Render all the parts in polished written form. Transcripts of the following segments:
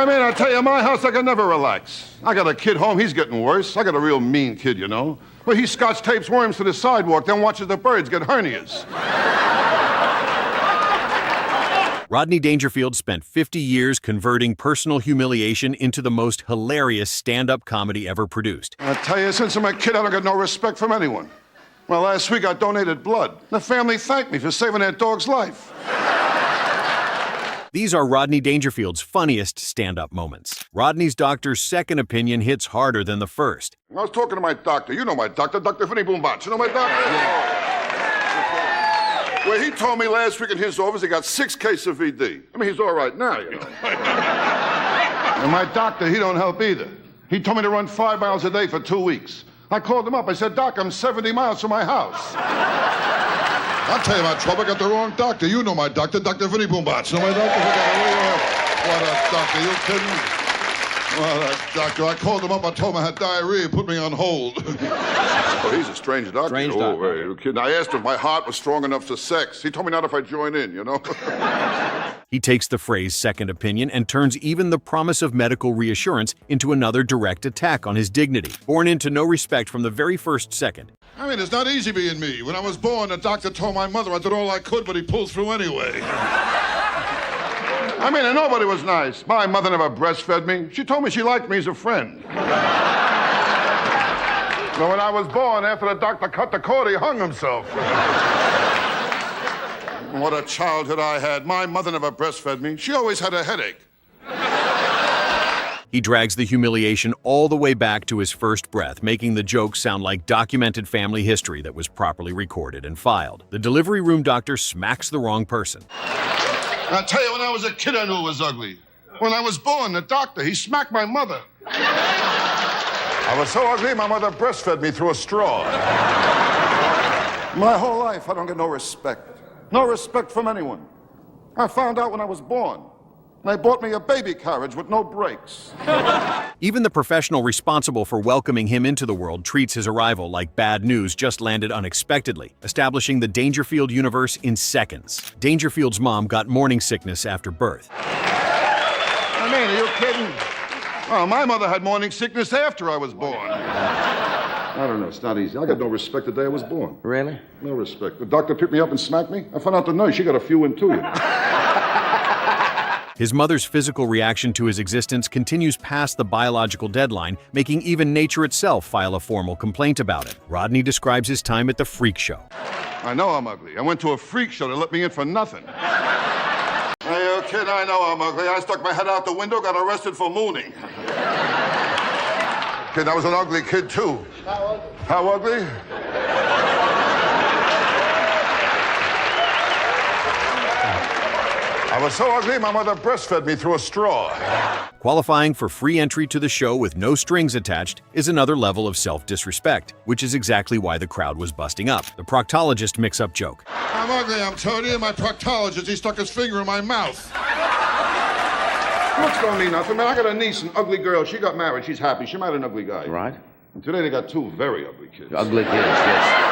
I mean, I tell you, my house, I can never relax. I got a kid home, he's getting worse. I got a real mean kid, you know. Well, he scotch tapes worms to the sidewalk, then watches the birds get hernias. Rodney Dangerfield spent 50 years converting personal humiliation into the most hilarious stand-up comedy ever produced. I tell you, since I'm a kid, I don't get no respect from anyone. Well, last week I donated blood. The family thanked me for saving their dog's life. These are Rodney Dangerfield's funniest stand-up moments. Rodney's doctor's second opinion hits harder than the first. I was talking to my doctor. You know my doctor, Dr. Finny Boombach. You know my doctor? Yeah. Well, he told me last week in his office he got 6 cases of VD. I mean, he's all right now, you know. And my doctor, he don't help either. He told me to run 5 miles a day for 2 weeks. I called him up. I said, Doc, I'm 70 miles from my house. I'll tell you about trouble. I got the wrong doctor. You know my doctor, Dr. Vinny Boombach. You know my doctor? What a doctor. You kidding me? What a doctor. I called him up. I told him I had diarrhea. Put me on hold. Oh, he's a strange doctor. Strange doctor. Oh, you kidding? I asked if my heart was strong enough for sex. He told me not if I join in, you know? He takes the phrase second opinion and turns even the promise of medical reassurance into another direct attack on his dignity, born into no respect from the very first second. I mean, it's not easy being me. When I was born, the doctor told my mother I did all I could, but he pulled through anyway. I mean, and nobody was nice. My mother never breastfed me. She told me she liked me as a friend. But when I was born, after the doctor cut the cord, he hung himself. What a childhood I had. My mother never breastfed me. She always had a headache. He drags the humiliation all the way back to his first breath, making the joke sound like documented family history that was properly recorded and filed. The delivery room doctor smacks the wrong person. I tell you, when I was a kid, I knew it was ugly. When I was born, the doctor, he smacked my mother. I was so ugly, my mother breastfed me through a straw. My whole life, I don't get no respect. No respect from anyone. I found out when I was born. They bought me a baby carriage with no brakes. Even the professional responsible for welcoming him into the world treats his arrival like bad news just landed unexpectedly, establishing the Dangerfield universe in seconds. Dangerfield's mom got morning sickness after birth. I mean, are you kidding? Oh, my mother had morning sickness after I was born. I don't know, it's not easy. I got no respect the day I was born. Really? No respect. The doctor picked me up and smacked me. I found out the nurse, she got a few into you. His mother's physical reaction to his existence continues past the biological deadline, making even nature itself file a formal complaint about it. Rodney describes his time at the freak show. I know I'm ugly. I went to a freak show. They let me in for nothing. Hey, you kid, I know I'm ugly. I stuck my head out the window, got arrested for mooning. Kid, I was an ugly kid, too. How ugly? I was so ugly, my mother breastfed me through a straw. Qualifying for free entry to the show with no strings attached is another level of self-disrespect, which is exactly why the crowd was busting up. The proctologist mix-up joke. I'm ugly, I'm telling you. My proctologist, he stuck his finger in my mouth. Looks don't mean nothing, man. I got a niece, an ugly girl. She got married. She's happy. She married an ugly guy. Right. And today they got 2 very ugly kids. Ugly kids, yes.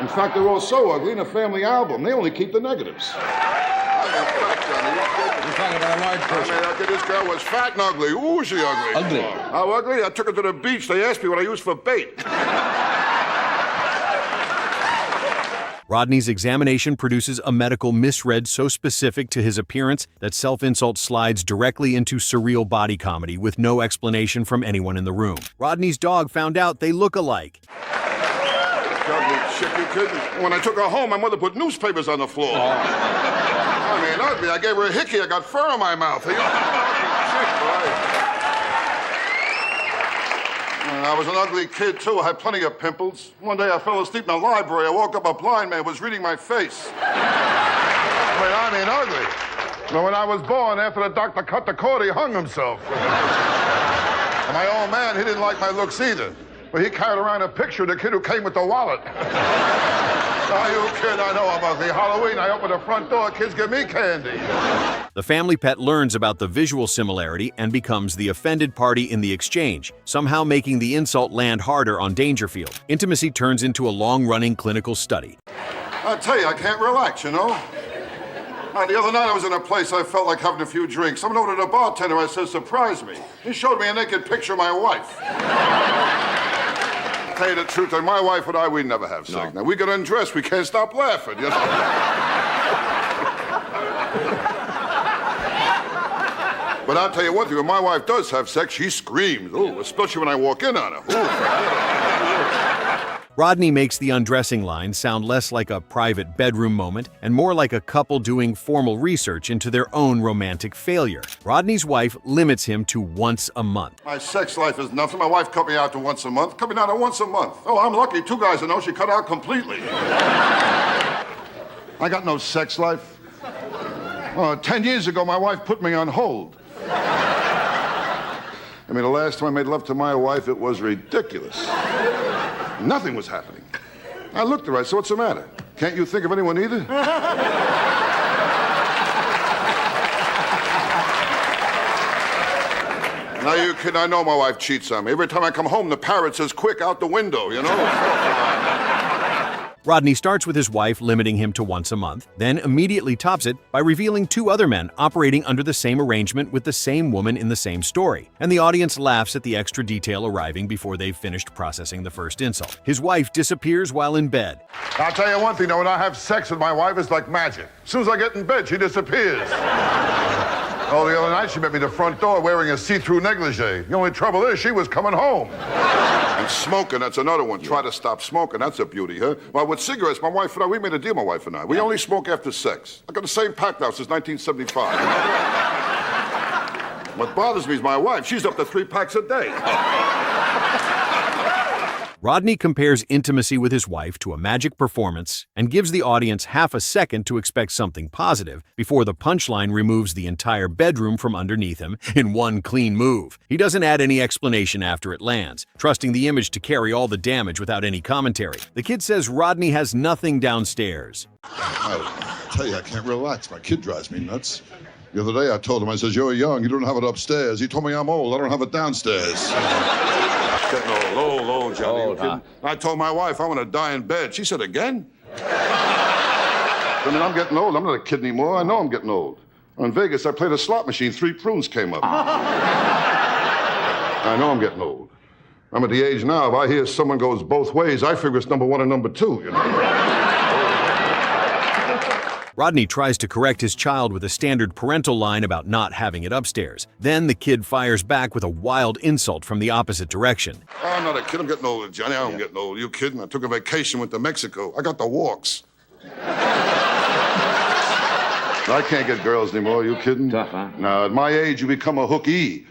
In fact, they're all so ugly in a family album. They only keep the negatives. You're talking about a large person. I mean, look at this girl was fat and ugly. Ooh, she ugly. Ugly. How ugly? I took her to the beach. They asked me what I used for bait. Rodney's examination produces a medical misread so specific to his appearance that self-insult slides directly into surreal body comedy with no explanation from anyone in the room. Rodney's dog found out they look alike. Ugly chick, you kidding? When I took her home, my mother put newspapers on the floor. I mean, ugly. I gave her a hickey. I got fur in my mouth. I was an ugly kid, too. I had plenty of pimples. One day I fell asleep in the library. I woke up, a blind man was reading my face. I mean, ugly. But when I was born, after the doctor cut the cord, he hung himself. And my old man, he didn't like my looks either. But he carried around a picture of the kid who came with the wallet. Oh, you kid, I know I'm ugly. Halloween, I open the front door, kids give me candy. The family pet learns about the visual similarity and becomes the offended party in the exchange, somehow making the insult land harder on Dangerfield. Intimacy turns into a long-running clinical study. I tell you, I can't relax, you know? The other night I was in a place I felt like having a few drinks. Someone ordered a bartender. I said, surprise me. He showed me a naked picture of my wife. Tell you the truth, and my wife and I, we never have sex. No. Now, we get undressed, we can't stop laughing, you know? But I'll tell you one thing, when my wife does have sex, she screams. Ooh, especially when I walk in on her. Ooh. Rodney makes the undressing line sound less like a private bedroom moment and more like a couple doing formal research into their own romantic failure. Rodney's wife limits him to once a month. My sex life is nothing. My wife cut me out to once a month. Cut me down to once a month. Oh, I'm lucky. 2 guys I know she cut out completely. I got no sex life. 10 years ago, my wife put me on hold. I mean, the last time I made love to my wife, it was ridiculous. Nothing was happening. I looked at her, I said, what's the matter? Can't you think of anyone either? Now, you kid, I know my wife cheats on me. Every time I come home, the parrot says, quick, out the window, you know? Rodney starts with his wife limiting him to once a month, then immediately tops it by revealing 2 other men operating under the same arrangement with the same woman in the same story. And the audience laughs at the extra detail arriving before they've finished processing the first insult. His wife disappears while in bed. I'll tell you one thing, though, when I have sex with my wife, it's like magic. As soon as I get in bed, she disappears. Oh, the other night she met me at the front door wearing a see-through negligee. The only trouble is she was coming home. And smoking, that's another one. Try to stop smoking, that's a beauty, huh? Well, with cigarettes, my wife and I, we made a deal, my wife and I. We only smoke after sex. I got the same pack now since 1975. What bothers me is my wife. She's up to 3 packs a day. Rodney compares intimacy with his wife to a magic performance and gives the audience half a second to expect something positive before the punchline removes the entire bedroom from underneath him in one clean move. He doesn't add any explanation after it lands, trusting the image to carry all the damage without any commentary. The kid says Rodney has nothing downstairs. I tell you, I can't relax. My kid drives me nuts. The other day I told him, I says, you're young, you don't have it upstairs. He told me I'm old, I don't have it downstairs. Getting old, Johnny. Old, huh? I told my wife I want to die in bed. She said, again? I mean, I'm getting old. I'm not a kid anymore. I know I'm getting old. In Vegas, I played a slot machine. 3 prunes came up. I know I'm getting old. I'm at the age now, if I hear someone goes both ways, I figure it's number 1 and number 2, you know? Rodney tries to correct his child with a standard parental line about not having it upstairs. Then the kid fires back with a wild insult from the opposite direction. Oh, I'm not a kid. I'm getting older, Johnny. I'm getting old. You kidding? I took a vacation, went to Mexico. I got the walks. I can't get girls anymore. You kidding? Tough, huh? Now, at my age, you become a hooky.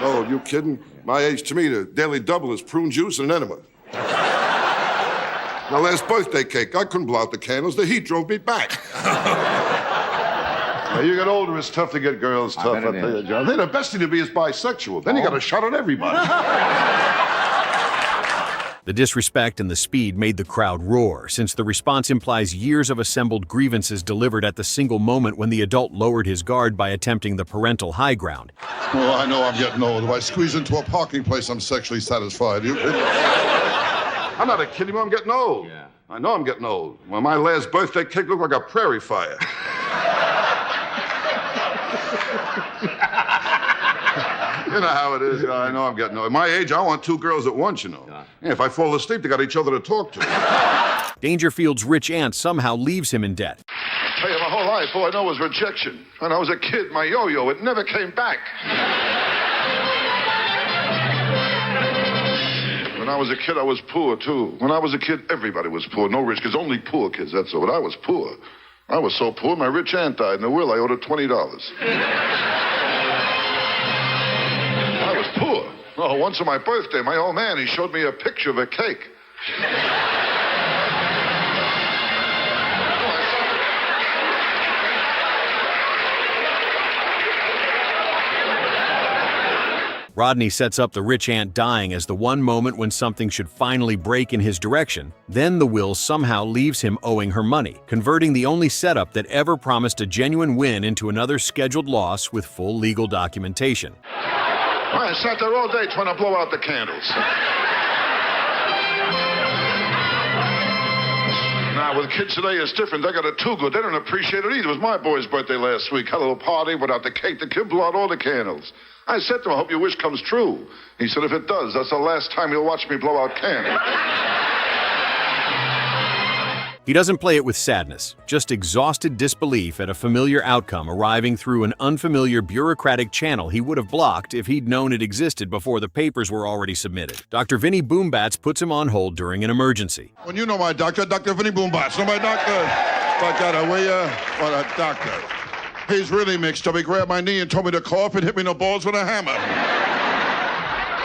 Oh, you kidding? My age, to me, the daily double is prune juice and an enema. My last birthday cake, I couldn't blow out the candles. The heat drove me back. Now, you get older, it's tough to get girls. Tough, I tell you, John. The best thing to be is bisexual. Then you got a shot at everybody. The disrespect and the speed made the crowd roar, since the response implies years of assembled grievances delivered at the single moment when the adult lowered his guard by attempting the parental high ground. Oh, I know I'm getting old. If I squeeze into a parking place, I'm sexually satisfied. I'm not a kid anymore. I'm getting old. Yeah. I know I'm getting old. Well, my last birthday cake looked like a prairie fire. You know how it is. I know I'm getting old. At my age, I want 2 girls at once, you know. Yeah, if I fall asleep, they got each other to talk to. Dangerfield's rich aunt somehow leaves him in debt. I tell you, my whole life, all I know was rejection. When I was a kid, my yo-yo, it never came back. When I was a kid, I was poor, too. When I was a kid, everybody was poor. No rich kids, only poor kids, that's all. But I was poor. I was so poor, my rich aunt died. In a will, I owed her $20. I was poor. Oh, once on my birthday, my old man, he showed me a picture of a cake. Rodney sets up the rich aunt dying as the one moment when something should finally break in his direction. Then the will somehow leaves him owing her money, converting the only setup that ever promised a genuine win into another scheduled loss with full legal documentation. I sat there all day trying to blow out the candles. Now, Now, with kids today, it's different. They got it too good. They don't appreciate it either. It was my boy's birthday last week. Had a little party, went out the cake. The kid blew out all the candles. I said to him, I hope your wish comes true. He said, if it does, that's the last time you'll watch me blow out candles. He doesn't play it with sadness, just exhausted disbelief at a familiar outcome arriving through an unfamiliar bureaucratic channel he would have blocked if he'd known it existed before the papers were already submitted. Dr. Vinny Boombats puts him on hold during an emergency. When you know my doctor, Dr. Vinny Boombats. Know my doctor? Like that, will you? What a doctor. He's really mixed up. He grabbed my knee and told me to cough and hit me in the balls with a hammer.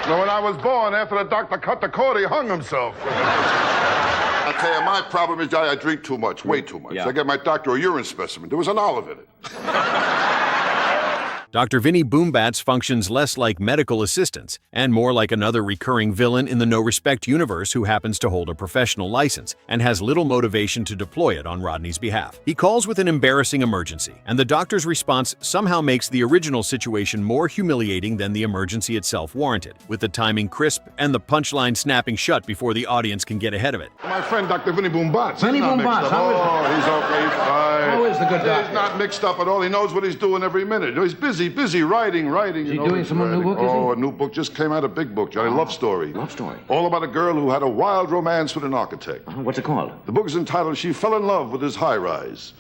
Now, when I was born, after the doctor cut the cord, he hung himself. I tell you, my problem is I drink too much, way too much. Yeah. I gave my doctor a urine specimen. There was an olive in it. Dr. Vinny Boombats functions less like medical assistants and more like another recurring villain in the No Respect universe who happens to hold a professional license and has little motivation to deploy it on Rodney's behalf. He calls with an embarrassing emergency, and the doctor's response somehow makes the original situation more humiliating than the emergency itself warranted, with the timing crisp and the punchline snapping shut before the audience can get ahead of it. My friend, Dr. Vinny Boombats. Vinny Boombats, how is it? Oh, he's okay, he's fine. How is the good doctor? He's not mixed up at all. He knows what he's doing every minute. He's busy writing. Is he doing some new book, is he? Oh, a new book just came out, a big book, Johnny. Love story. Love story? All about a girl who had a wild romance with an architect. What's it called? The book is entitled She Fell in Love with His High-Rise.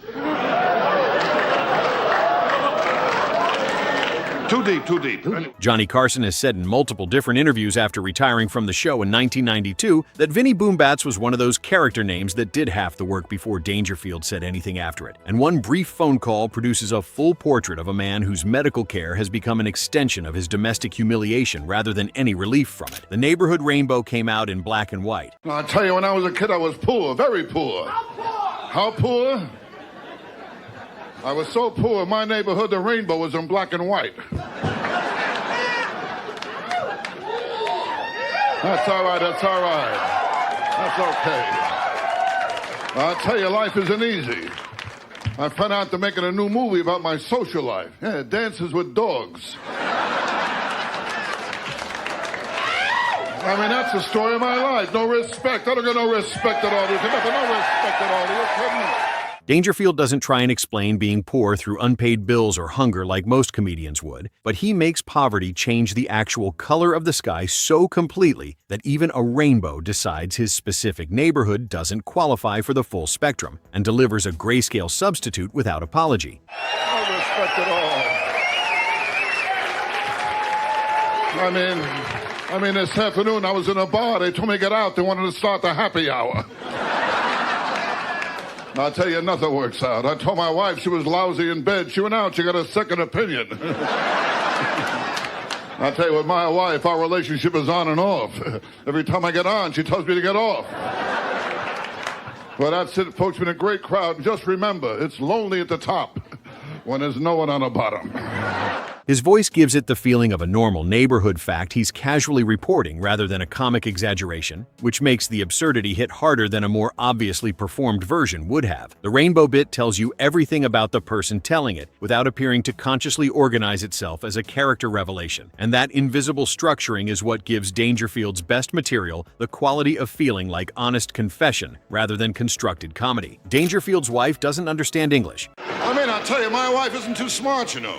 Too deep, too deep. Johnny Carson has said in multiple different interviews after retiring from the show in 1992 that Vinny Boombats was one of those character names that did half the work before Dangerfield said anything after it. And one brief phone call produces a full portrait of a man whose medical care has become an extension of his domestic humiliation rather than any relief from it. The neighborhood rainbow came out in black and white. I'll tell you, when I was a kid, I was poor, very poor. How poor? I was so poor, in my neighborhood, the rainbow was in black and white. That's all right, that's all right. That's okay. I'll tell you, life isn't easy. I found out they're making a new movie about my social life. Yeah, Dances with Dogs. I mean, that's the story of my life. No respect. I don't get no respect at all. There's nothing, no respect at all. Are you kidding me? Dangerfield doesn't try and explain being poor through unpaid bills or hunger like most comedians would, but he makes poverty change the actual color of the sky so completely that even a rainbow decides his specific neighborhood doesn't qualify for the full spectrum and delivers a grayscale substitute without apology. No respect at all. I mean, this afternoon I was in a bar. They told me to get out. They wanted to start the happy hour. I'll tell you, nothing works out. I told my wife she was lousy in bed. She went out. She got a second opinion. I'll tell you, with my wife, our relationship is on and off. Every time I get on, she tells me to get off. Well, that's it, folks. Been a great crowd. And just remember, it's lonely at the top when there's no one on the bottom. His voice gives it the feeling of a normal neighborhood fact he's casually reporting rather than a comic exaggeration, which makes the absurdity hit harder than a more obviously performed version would have. The rainbow bit tells you everything about the person telling it without appearing to consciously organize itself as a character revelation, and that invisible structuring is what gives Dangerfield's best material the quality of feeling like honest confession rather than constructed comedy. Dangerfield's wife doesn't understand English. I mean, I'll tell you, my wife isn't too smart, you know.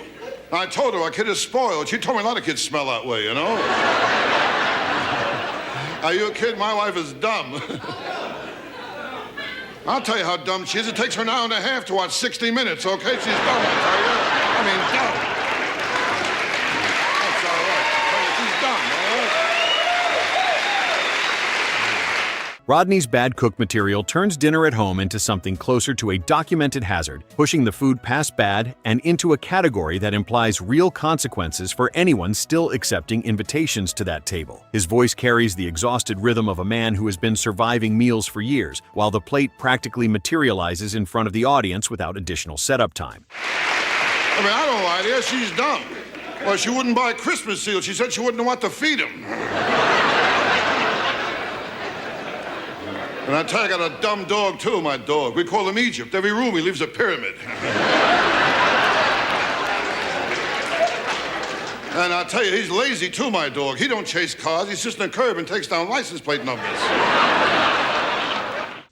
I told her our kid is spoiled. She told me a lot of kids smell that way, you know? Are you a kid? My wife is dumb. I'll tell you how dumb she is. It takes her an hour and a half to watch 60 Minutes, okay? She's dumb, I tell you. I mean, dumb. That's all right. I tell you, she's dumb, all right? Rodney's bad cook material turns dinner at home into something closer to a documented hazard, pushing the food past bad and into a category that implies real consequences for anyone still accepting invitations to that table. His voice carries the exhausted rhythm of a man who has been surviving meals for years, while the plate practically materializes in front of the audience without additional setup time. I mean, I don't lie to you. She's dumb. Well, she wouldn't buy Christmas seals. She said she wouldn't want to feed him. And I tell you, I got a dumb dog, too, my dog. We call him Egypt. Every room he leaves a pyramid. And I tell you, he's lazy, too, my dog. He don't chase cars. He sits on the curb and takes down license plate numbers.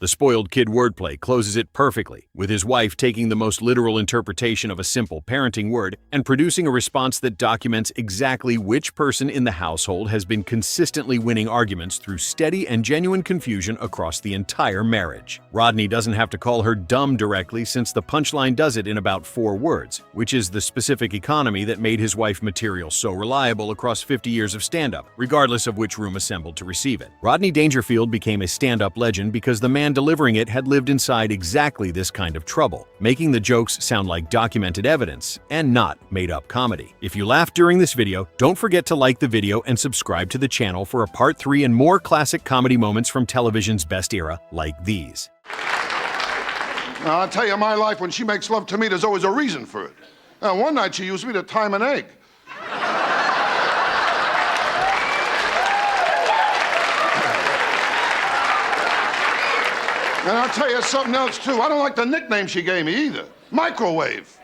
The spoiled kid wordplay closes it perfectly, with his wife taking the most literal interpretation of a simple parenting word and producing a response that documents exactly which person in the household has been consistently winning arguments through steady and genuine confusion across the entire marriage. Rodney doesn't have to call her dumb directly since the punchline does it in about 4 words, which is the specific economy that made his wife material so reliable across 50 years of stand-up, regardless of which room assembled to receive it. Rodney Dangerfield became a stand-up legend because the man delivering it had lived inside exactly this kind of trouble, making the jokes sound like documented evidence and not made-up comedy. If you laughed during this video, don't forget to like the video and subscribe to the channel for a part 3 and more classic comedy moments from television's best era like these. Now, I'll tell you, my life, when she makes love to me, there's always a reason for it. Now, one night she used me to time an egg. And I'll tell you something else, too. I don't like the nickname she gave me, either. Microwave.